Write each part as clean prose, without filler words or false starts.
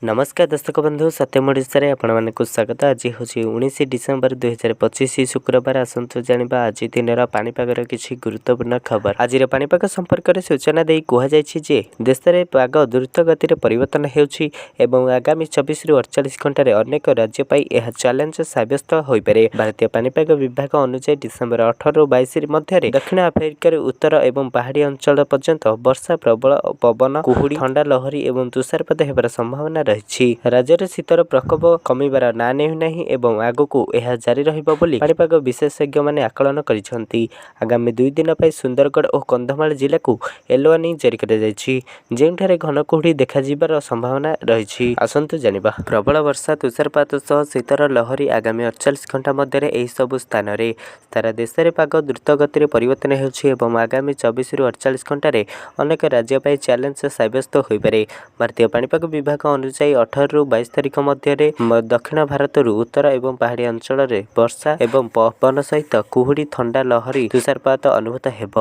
नमस्कार दर्शक बंधु सत्यम ओडिशा रे आपण मानक स्वागत। आज हूँ 19 डिसेम्बर 2025 शुक्रवार। आसतु जानिबा आज दिन पाणीपागर किसी गुरुत्वपूर्ण खबर। आज पाणीपाग संपर्क में सूचना दे कहुଯାଇଛି जे देश में पाग द्रुत गति परिवर्तन होउछि एवं आगामी 24 रु 48 घंटे अनेक राज्य यह चैलेंज साब्यस्त हो पारे। भारतीय पाणीपाग विभाग अनुसार डिसेम्बर 18 रु 22 मध्य दक्षिण आफ्रिकार उत्तर एवं पहाड़ी अंचल पर्यंत वर्षा प्रबल पवन कुहुड़ी ठंडा लहरी एवं तुषारपात होबार संभावना रही। राज्य में शीतर प्रकोप कमिबार ना नहीं एवं आगकू यह जारी रहिबो बोली पाणीपाग विशेषज्ञ माने आकलन करिसेंती। आगामी 2 दिन पर सुंदरगढ़ और कंधमाल जिला को येलो वार्निंग जारी कर जायछि, जेउठारे घन कुहुड़ी देखा जिबार संभावना रही। आसंतु जानिबा प्रबल वर्षा तुषारपात सह शीतर लहरी आगामी 48 घंटा मध्य एही सबु स्थान रे सारा देश में पाग द्रुत गति परिवर्तन होउछि एवं आगामी 24 रु 48 घंटे अनेक राज्य पर चैलेंज साब्यस्त हो पारे। भारतीय पाणीपाग विभाग अनुसार 18 रु 22 तारिख मध्य दक्षिण भारत उत्तर एवं पहाड़ी अंचल में वर्षा एवं पवन सहित कुहुड़ी ठंडा लहरी तुषारपात अनुभूत हेब।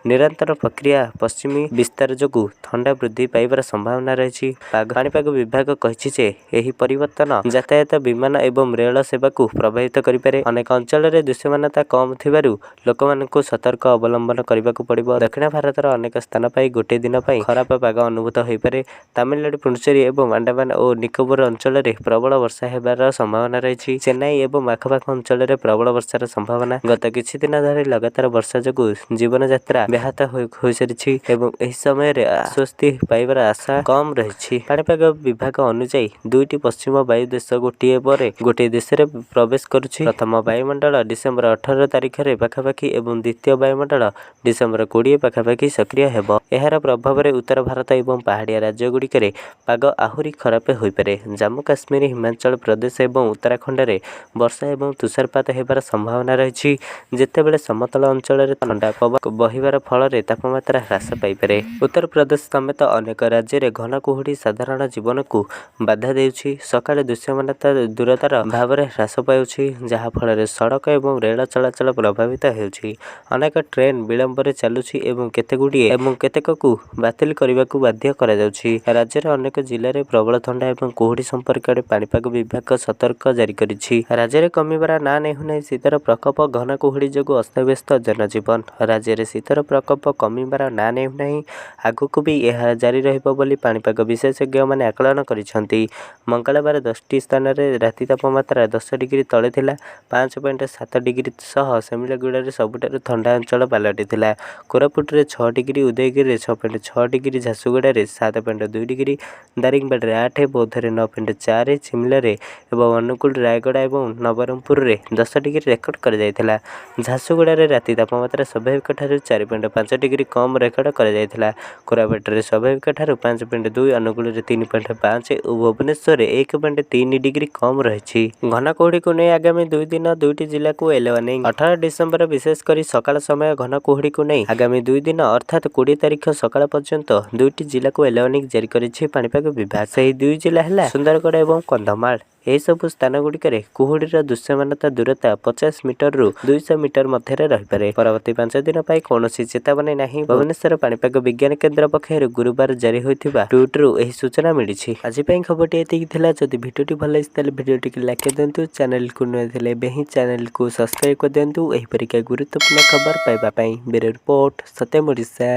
निरंतर प्रक्रिया पश्चिमी विस्तार जोगु ठंडा वृद्धि पाइबार संभावना रही। पाणीपाग विभाग कहिछि जे एही परिवर्तन यातायात विमान एवं रेल सेवा को प्रभावित करिपारे। अनेक अंचल में दृश्यमानता कम थिबारु लोकमाननकु सतर्क अवलंबन करबाकु पड़िबो। दक्षिण भारतर अनेक स्थान पाई गोटे दिन पाई खराब पाग अनुभूत हो पारे। तमिलनाडु पुडुचेरी एवं अंडमान और निकोबर अंचल में प्रबल वर्षा होबार संभावना रही। चेन्नई एवं आखपाख अंचल में प्रबल वर्षार संभावना। गत किछि दिन धरि लगातार वर्षा जोगु जीवन यात्रा व्याहत हो सारी एवं एही समय आश्वस्ति पाइबार आशा कम रही। पाणीपाग विभाग अनुसार दुईटी पश्चिम वायु देश गोटे पर गोटे देश में प्रवेश करुछि। प्रथम वायुमंडल डिसेम्बर 18 तारिख में पाखापाखि एवं द्वितीय वायुमंडल डिसेम्बर 20 पाखापाखि सक्रिय हेब। एहार प्रभाव में उत्तर भारत एवं पहाड़िया राज्य गुड़िक पाग आहुरी खराब हो पारे। जम्मू काश्मीर हिमाचल प्रदेश एवं उत्तराखंड में वर्षा एवं तुषारपात होबार संभावना रही। जेतेबेले समतल अंचल में ठंडा पवन बहिबार फल तापमात्रा ह्रास पाइपारे। उत्तर प्रदेश समेत अनेक राज्य में घन कुहुड़ी साधारण जीवन को बाधा देउछि। सकाळे दृश्यमानता दूरतार भाव में ह्रास पाउछि, जहा फल सड़क एवं रेल चलाचल प्रभावित होउछि। अनेक ट्रेन विलंब चलुछि एवं केतेक को बातिल करने को बाध्य करा जाउछि। राज्यर अनेक जिले में प्रबल ठंडा एवं कुहुड़ी संपर्क में पाणीपाग विभाग सतर्क जारी करिछि। राज्य में कमिबार ना नहीं शीतर प्रकोप घन कुहुड़ी जोगु अस्तव्यस्त जनजीवन। राज्य में शीतर प्रकोप कमिबार ना नहीं आगकू भी यह जारी रहिबो बोली पाणीपाग विशेषज्ञ माने आकलन करिसेंती। मंगलवार 10टी स्थान में राति तापमात्रा 10 डिग्री तले थिला। 5.7 डिग्री सह सेमिलागुड़ा सबुठारु ठंडा अंचल पलटिथिला। कोरापुट रे 6 degree, Udayagiri 6.6 degree, Jharsuguda 7.2 degree, Daringbadi 8, बौद्धरे 9.4, शिमलारे एवं अनुकूल रायगड़ा एवं नवरंगपुर रे 10 डिग्री रेकर्ड कर जायथिला। झारसुगुड़ा रे राति तापमात्रा स्वाभाविक ठारू 4.5 डिग्री कम रेकर्ड कर जायथिला। कोरापुट रे स्वाभाविक ठारू 5.2, अनुकूल रे 3.5 और भुवनेश्वर रे 1.3 डिग्री कम रही। घन कुहुड़ी को नहीं आगामी 2 दिन 2टी जिला को येलो वार्निंग। 18 डिसेम्बर विशेषकर सकाळ समय घन कुहुड़ी को नहीं आगामी 2 दिन अर्थात 20 तारिख सकाळ पर्यंत 2टी जिला को येलो वार्निंग जारी करिछि पाणीपाग विभाग। सही 2 जिला है सुंदरगढ़ एवं कंधमाल। यह सब स्थान गुड़िक कुहुड़ीर दृश्यमानता दूरता 50 मीटर रु 200 मीटर मध्य रहीपे। परवर्ती 5 दिन पर कौन चेतावनी नहीं। भुवनेश्वर पाणीपाग विज्ञान केन्द्र पक्षर गुरुवार जारी होता ट्विटरु यह सूचना मिली। आज खबरटी एतिक थिला। जदि भिडियोटी भल लगी भिडियोटी लाइक दिंतु, चैनल को नुआ ही चैनल को सब्सक्राइब कर दिंतु। एही परिका गुरुत्वपूर्ण खबर पाइबा ब्यूरो रिपोर्ट सत्यम ओडिशा।